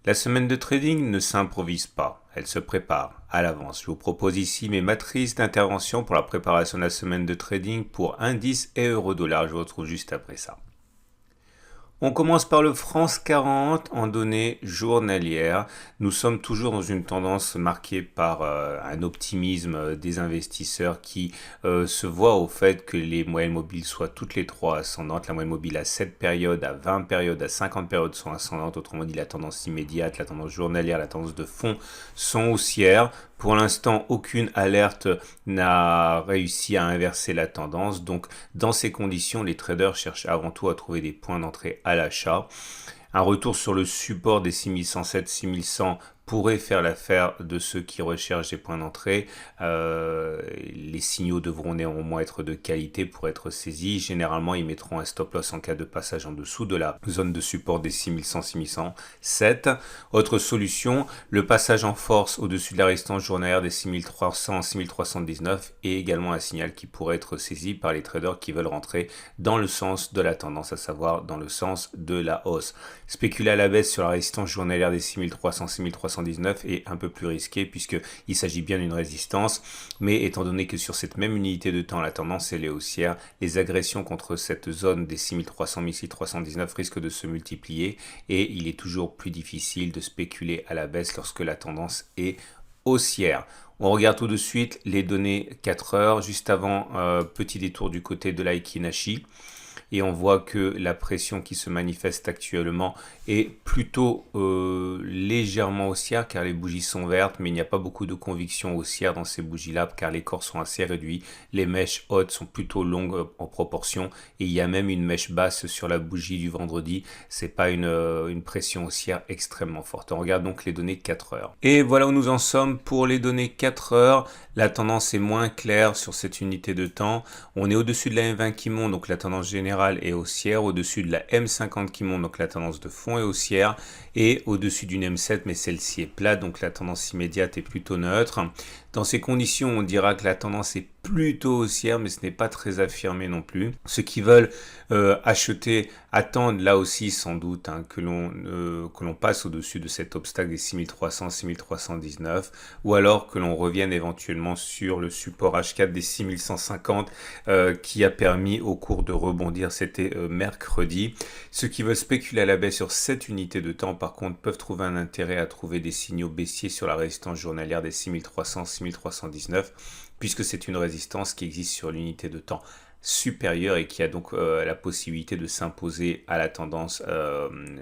La semaine de trading ne s'improvise pas, elle se prépare à l'avance. Je vous propose ici mes matrices d'intervention pour la préparation de la semaine de trading pour indice et euro-dollar. Je vous retrouve juste après ça. On commence par le France 40 en données journalières. Nous sommes toujours dans une tendance marquée par un optimisme des investisseurs qui se voient au fait que les moyennes mobiles soient toutes les trois ascendantes. La moyenne mobile à 7 périodes, à 20 périodes, à 50 périodes sont ascendantes. Autrement dit, la tendance immédiate, la tendance journalière, la tendance de fond sont haussières. Pour l'instant, aucune alerte n'a réussi à inverser la tendance. Donc, dans ces conditions, les traders cherchent avant tout à trouver des points d'entrée à l'achat. Un retour sur le support des 6107, 6100 pourrait faire l'affaire de ceux qui recherchent des points d'entrée. Les signaux devront néanmoins être de qualité pour être saisis. Généralement, ils mettront un stop loss en cas de passage en dessous de la zone de support des 6100, 6107. Autre solution, le passage en force au-dessus de la résistance journalière des 6300, 6319 est également un signal qui pourrait être saisi par les traders qui veulent rentrer dans le sens de la tendance, à savoir dans le sens de la hausse. Spéculer à la baisse sur la résistance journalière des 6300, 6319 est un peu plus risqué puisqu'il s'agit bien d'une résistance, mais étant donné que sur cette même unité de temps, la tendance elle est haussière, les agressions contre cette zone des 6300, 6319 risquent de se multiplier et il est toujours plus difficile de spéculer à la baisse lorsque la tendance est haussière. On regarde tout de suite les données 4 heures, juste avant petit détour du côté de l'Aikei Nashi. Et on voit que la pression qui se manifeste actuellement est plutôt légèrement haussière car les bougies sont vertes, mais il n'y a pas beaucoup de conviction haussière dans ces bougies-là car les corps sont assez réduits, les mèches hautes sont plutôt longues en proportion et il y a même une mèche basse sur la bougie du vendredi. C'est pas une pression haussière extrêmement forte. On regarde donc les données 4 heures. Et voilà où nous en sommes pour les données 4 heures. La tendance est moins claire sur cette unité de temps. On est au-dessus de la M20 qui monte, donc la tendance générale est haussière, au-dessus de la M50 qui monte, donc la tendance de fond est haussière, et au-dessus d'une M7, mais celle-ci est plate, donc la tendance immédiate est plutôt neutre. Dans ces conditions, on dira que la tendance est plutôt haussière, mais ce n'est pas très affirmé non plus. Ceux qui veulent acheter attendent là aussi sans doute que l'on passe au-dessus de cet obstacle des 6300, 6319, ou alors que l'on revienne éventuellement sur le support H4 des 6150 qui a permis au cours de rebondir, c'était mercredi. Ceux qui veulent spéculer à la baisse sur cette unité de temps, par contre, peuvent trouver un intérêt à trouver des signaux baissiers sur la résistance journalière des 6300, 6319, puisque c'est une résistance qui existe sur l'unité de temps supérieure et qui a donc la possibilité de s'imposer à la tendance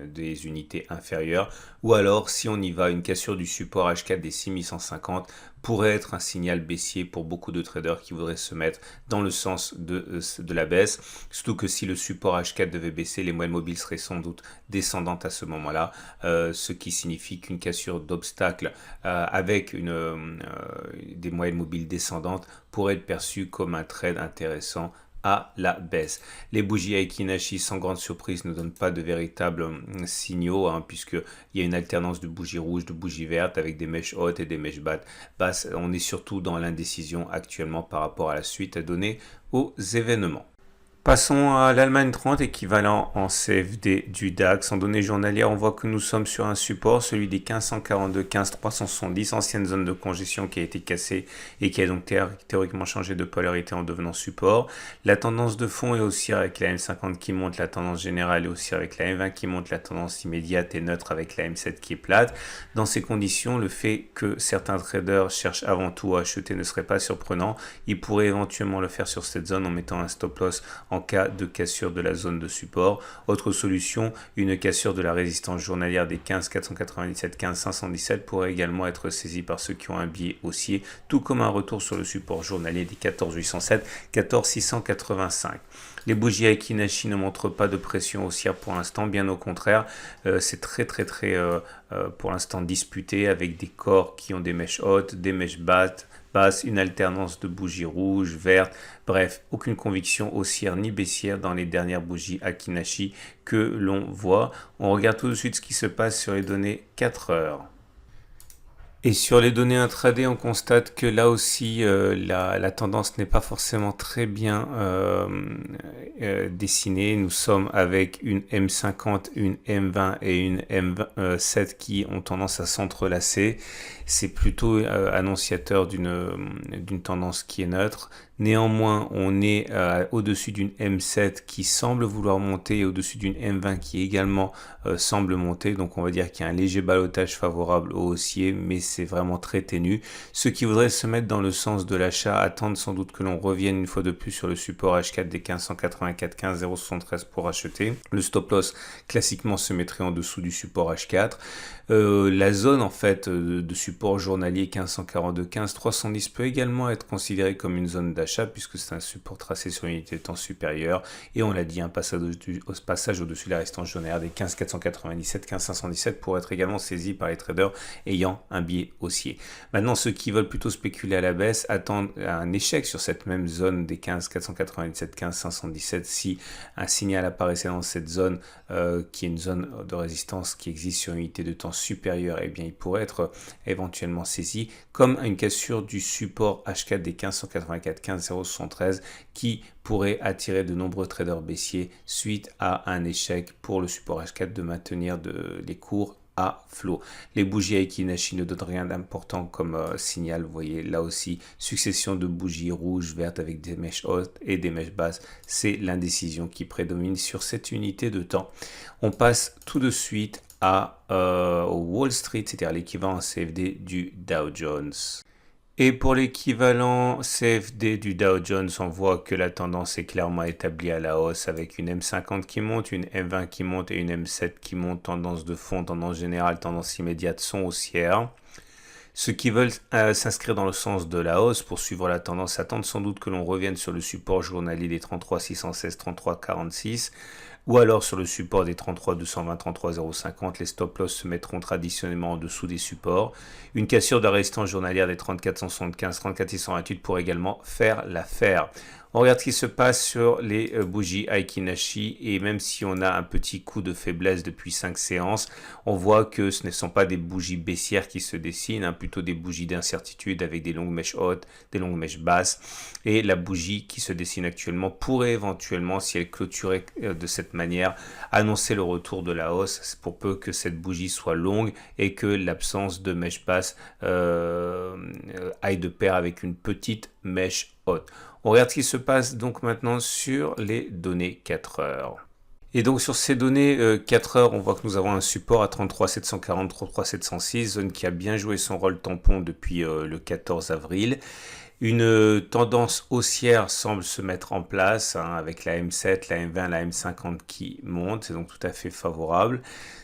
des unités inférieures. Ou alors, si on y va, une cassure du support H4 des 6150 pourrait être un signal baissier pour beaucoup de traders qui voudraient se mettre dans le sens de la baisse. Surtout que si le support H4 devait baisser, les moyennes mobiles seraient sans doute descendantes à ce moment-là, ce qui signifie qu'une cassure d'obstacle avec des moyennes mobiles descendantes pourrait être perçue comme un trade intéressant à la baisse. Les bougies Aikei Nashi, sans grande surprise, ne donnent pas de véritables signaux, puisqu'il y a une alternance de bougies rouges, de bougies vertes, avec des mèches hautes et des mèches basses. On est surtout dans l'indécision actuellement par rapport à la suite à donner aux événements. Passons à l'Allemagne 30, équivalent en CFD du DAX. En données journalières, on voit que nous sommes sur un support, celui des 1542, 15370, ancienne zone de congestion qui a été cassée et qui a donc théoriquement changé de polarité en devenant support. La tendance de fond est haussière avec la M50 qui monte, la tendance générale est haussière avec la M20 qui monte, la tendance immédiate est neutre avec la M7 qui est plate. Dans ces conditions, le fait que certains traders cherchent avant tout à acheter ne serait pas surprenant. Ils pourraient éventuellement le faire sur cette zone en mettant un stop loss en cas de cassure de la zone de support. Autre solution, une cassure de la résistance journalière des 15 497, 15 517 pourrait également être saisie par ceux qui ont un biais haussier, tout comme un retour sur le support journalier des 14 807, 14 685. Les bougies Aikei Nashi ne montrent pas de pression haussière pour l'instant, bien au contraire, c'est très pour l'instant disputé avec des corps qui ont des mèches hautes, des mèches basses, une alternance de bougies rouges, vertes, bref, aucune conviction haussière ni baissière dans les dernières bougies Aikei Nashi que l'on voit. On regarde tout de suite ce qui se passe sur les données 4 heures. Et sur les données intraday, on constate que là aussi, la tendance n'est pas forcément très bien dessinée. Nous sommes avec une M50, une M20 et une M7 qui ont tendance à s'entrelacer. C'est plutôt annonciateur d'une tendance qui est neutre. Néanmoins, on est au-dessus d'une M7 qui semble vouloir monter et au-dessus d'une M20 qui également semble monter. Donc on va dire qu'il y a un léger ballottage favorable au haussier, mais c'est vraiment très ténu. Ceux qui voudraient se mettre dans le sens de l'achat attendent sans doute que l'on revienne une fois de plus sur le support H4 des 1584, 15073 pour acheter. Le stop loss classiquement se mettrait en dessous du support H4. La zone en fait de support journalier 1542, 1530 peut également être considérée comme une zone d'achat puisque c'est un support tracé sur une unité de temps supérieure et on l'a dit, un passage au-dessus de la résistance journalière des 15497, 15517 pour être également saisi par les traders ayant un biais haussier. Maintenant, ceux qui veulent plutôt spéculer à la baisse attendent un échec sur cette même zone des 15497, 15517 si un signal apparaissait dans cette zone qui est une zone de résistance qui existe sur une unité de temps supérieure, et bien il pourrait être éventuellement saisi comme une cassure du support H4 des 1584, 15073 qui pourrait attirer de nombreux traders baissiers suite à un échec pour le support H4 de maintenir les cours à flot. Les bougies Aiki Nashi ne donnent rien d'important comme signal. Vous voyez là aussi, succession de bougies rouges, vertes avec des mèches hautes et des mèches basses. C'est l'indécision qui prédomine sur cette unité de temps. On passe tout de suite au Wall Street, c'est-à-dire l'équivalent CFD du Dow Jones. Et pour l'équivalent CFD du Dow Jones, on voit que la tendance est clairement établie à la hausse avec une M50 qui monte, une M20 qui monte et une M7 qui monte. Tendance de fond, tendance générale, tendance immédiate sont haussières. Ceux qui veulent s'inscrire dans le sens de la hausse pour suivre la tendance attendent sans doute que l'on revienne sur le support journalier des 33 616, 33 46 ou alors sur le support des 33 220, 33 050. Les stop loss se mettront traditionnellement en dessous des supports. Une cassure de la résistance journalière des 34 175, 34 628 pour également faire l'affaire. On regarde ce qui se passe sur les bougies Aiki Nashi et même si on a un petit coup de faiblesse depuis 5 séances, on voit que ce ne sont pas des bougies baissières qui se dessinent, plutôt des bougies d'incertitude avec des longues mèches hautes, des longues mèches basses. Et la bougie qui se dessine actuellement pourrait éventuellement, si elle clôturait de cette manière, annoncer le retour de la hausse. C'est pour peu que cette bougie soit longue et que l'absence de mèche basse aille de pair avec une petite mèche haute. On regarde ce qui se passe donc maintenant sur les données 4 heures. Et donc sur ces données 4 heures, on voit que nous avons un support à 33 740, 33 706, zone qui a bien joué son rôle tampon depuis le 14 avril. Une tendance haussière semble se mettre en place avec la M7, la M20, la M50 qui montent, c'est donc tout à fait favorable.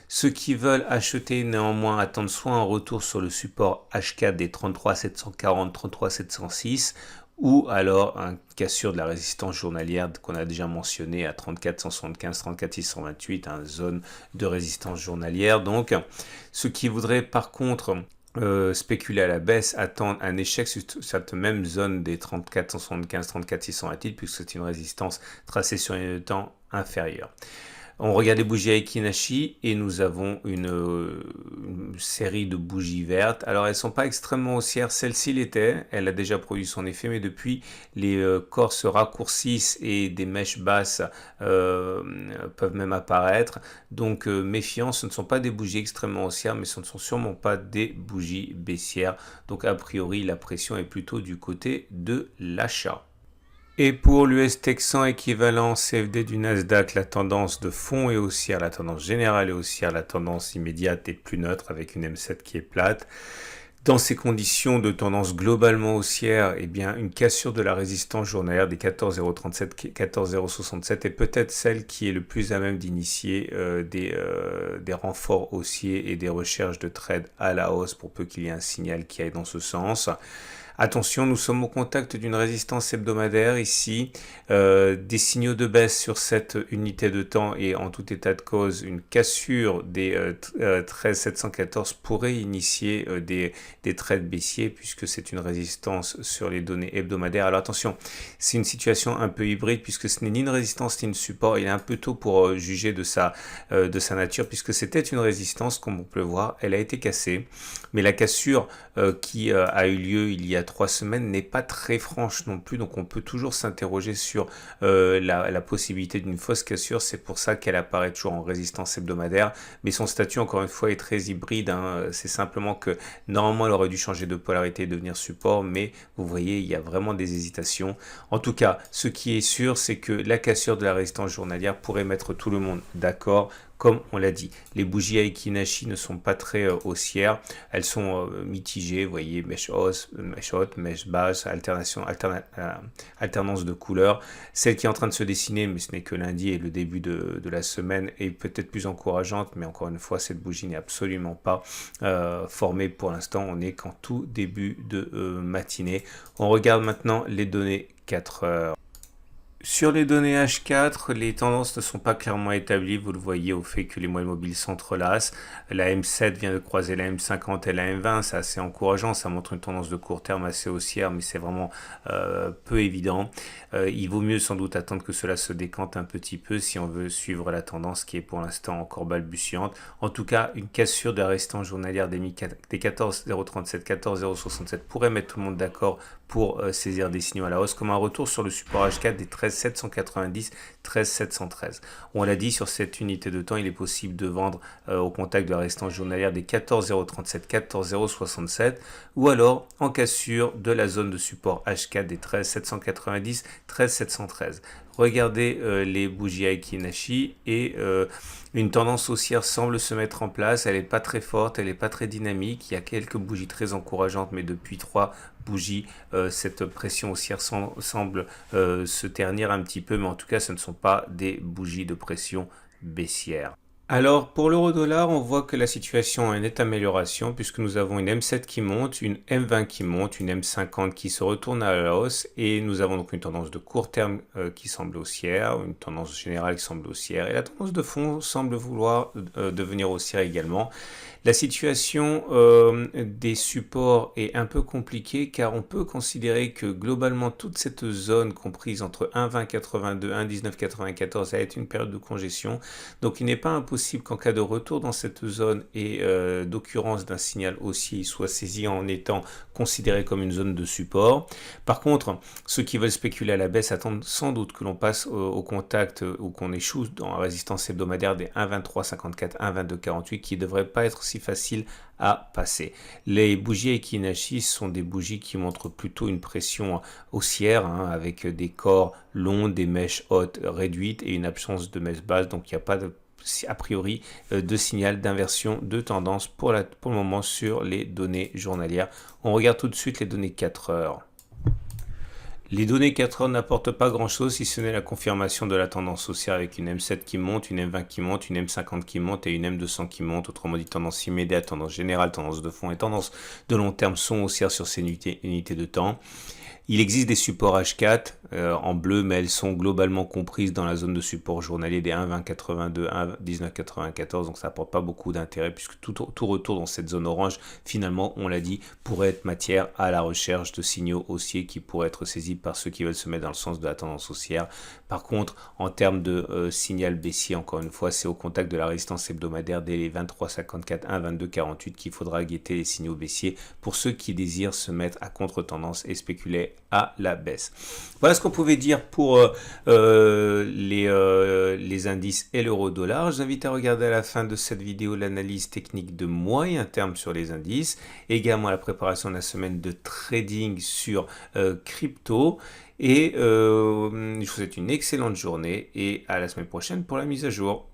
Ceux qui veulent acheter néanmoins attendent soit un retour sur le support H4 des 33 740, 33 706 ou alors une cassure de la résistance journalière qu'on a déjà mentionné à 34 175, 34 628, une zone de résistance journalière. Donc, ceux qui voudraient par contre spéculer à la baisse attendent un échec sur cette même zone des 34 175, 34 628 puisque c'est une résistance tracée sur un temps inférieur. On regarde les bougies Aiki Nashi et nous avons une série de bougies vertes. Alors elles ne sont pas extrêmement haussières, celle-ci l'était, elle a déjà produit son effet, mais depuis les corps se raccourcissent et des mèches basses peuvent même apparaître. Donc méfiance, ce ne sont pas des bougies extrêmement haussières, mais ce ne sont sûrement pas des bougies baissières. Donc a priori la pression est plutôt du côté de l'achat. Et pour l'US Texan équivalent CFD du Nasdaq, la tendance de fond est haussière, la tendance générale est haussière, la tendance immédiate est plus neutre avec une M7 qui est plate. Dans ces conditions de tendance globalement haussière, eh bien, une cassure de la résistance journalière des 14,037, 14,067 est peut-être celle qui est le plus à même d'initier des renforts haussiers et des recherches de trade à la hausse pour peu qu'il y ait un signal qui aille dans ce sens. Attention, nous sommes au contact d'une résistance hebdomadaire ici, des signaux de baisse sur cette unité de temps et en tout état de cause, une cassure des 13 714 pourrait initier des trades baissiers puisque c'est une résistance sur les données hebdomadaires. Alors attention, c'est une situation un peu hybride puisque ce n'est ni une résistance ni une support. Il est un peu tôt pour juger de sa nature puisque c'était une résistance, comme on peut le voir, elle a été cassée. Mais la cassure qui a eu lieu il y a 3 semaines n'est pas très franche non plus, donc on peut toujours s'interroger sur la possibilité d'une fausse cassure. C'est pour ça qu'elle apparaît toujours en résistance hebdomadaire, mais son statut encore une fois est très hybride, hein. C'est simplement que normalement elle aurait dû changer de polarité et devenir support, mais vous voyez il y a vraiment des hésitations. En tout cas, ce qui est sûr, c'est que la cassure de la résistance journalière pourrait mettre tout le monde d'accord. Comme on l'a dit, les bougies Aiki Nashi ne sont pas très haussières, elles sont mitigées, vous voyez, mèche haute, mèche basse, alternance de couleurs. Celle qui est en train de se dessiner, mais ce n'est que lundi et le début de la semaine, est peut-être plus encourageante, mais encore une fois, cette bougie n'est absolument pas formée pour l'instant, on est qu'en tout début de matinée. On regarde maintenant les données 4 heures. Sur les données H4, les tendances ne sont pas clairement établies, vous le voyez au fait que les moyennes mobiles s'entrelacent. La M7 vient de croiser la M50 et la M20, c'est assez encourageant, ça montre une tendance de court terme assez haussière, mais c'est vraiment peu évident. Il vaut mieux sans doute attendre que cela se décante un petit peu si on veut suivre la tendance qui est pour l'instant encore balbutiante. En tout cas, une cassure de la résistance journalière des 14,037, 14,067 pourrait mettre tout le monde d'accord pour saisir des signaux à la hausse, comme un retour sur le support H4 des 13 790, 13 713. On l'a dit, sur cette unité de temps, il est possible de vendre au contact de la résistance journalière des 14,037, 14,067, ou alors en cassure de la zone de support H4 des 13 790, 13 713. Regardez les bougies Aiki Nashi et une tendance haussière semble se mettre en place. Elle n'est pas très forte, elle n'est pas très dynamique. Il y a quelques bougies très encourageantes, mais depuis 3 bougies, cette pression haussière semble se ternir un petit peu, mais en tout cas, ce ne sont pas des bougies de pression baissière. Alors, pour l'euro-dollar, on voit que la situation est en nette amélioration puisque nous avons une M7 qui monte, une M20 qui monte, une M50 qui se retourne à la hausse et nous avons donc une tendance de court terme qui semble haussière, une tendance générale qui semble haussière et la tendance de fond semble vouloir devenir haussière également. La situation des supports est un peu compliquée car on peut considérer que globalement toute cette zone comprise entre 1,2082 et 1,1994 ça va être une période de congestion. Donc il n'est pas impossible qu'en cas de retour dans cette zone et d'occurrence d'un signal haussier, il soit saisi en étant considéré comme une zone de support. Par contre, ceux qui veulent spéculer à la baisse attendent sans doute que l'on passe au contact ou qu'on échoue dans la résistance hebdomadaire des 1,2354, 1,2248 qui ne devrait pas être si facile à passer. Les bougies Aiki Nashi sont des bougies qui montrent plutôt une pression haussière avec des corps longs, des mèches hautes réduites et une absence de mèches basses, donc il n'y a pas a priori de signal d'inversion de tendance pour le moment sur les données journalières. On regarde tout de suite les données 4 heures. Les données 4 heures n'apportent pas grand chose si ce n'est la confirmation de la tendance haussière avec une M7 qui monte, une M20 qui monte, une M50 qui monte et une M200 qui monte. Autrement dit, tendance immédiate, tendance générale, tendance de fond et tendance de long terme sont haussières sur ces unités de temps. Il existe des supports H4 en bleu, mais elles sont globalement comprises dans la zone de support journalier des 1,2082, 1,1994, donc ça n'apporte pas beaucoup d'intérêt puisque tout retour dans cette zone orange, finalement, on l'a dit, pourrait être matière à la recherche de signaux haussiers qui pourraient être saisis par ceux qui veulent se mettre dans le sens de la tendance haussière. Par contre, en termes de signal baissier, encore une fois, c'est au contact de la résistance hebdomadaire des 23,54, 1,2248 qu'il faudra guetter les signaux baissiers pour ceux qui désirent se mettre à contre-tendance et spéculer à la baisse. Voilà ce qu'on pouvait dire pour les indices et l'euro-dollar. Je vous invite à regarder à la fin de cette vidéo l'analyse technique de moyen terme sur les indices, également la préparation de la semaine de trading sur crypto. Et je vous souhaite une excellente journée et à la semaine prochaine pour la mise à jour.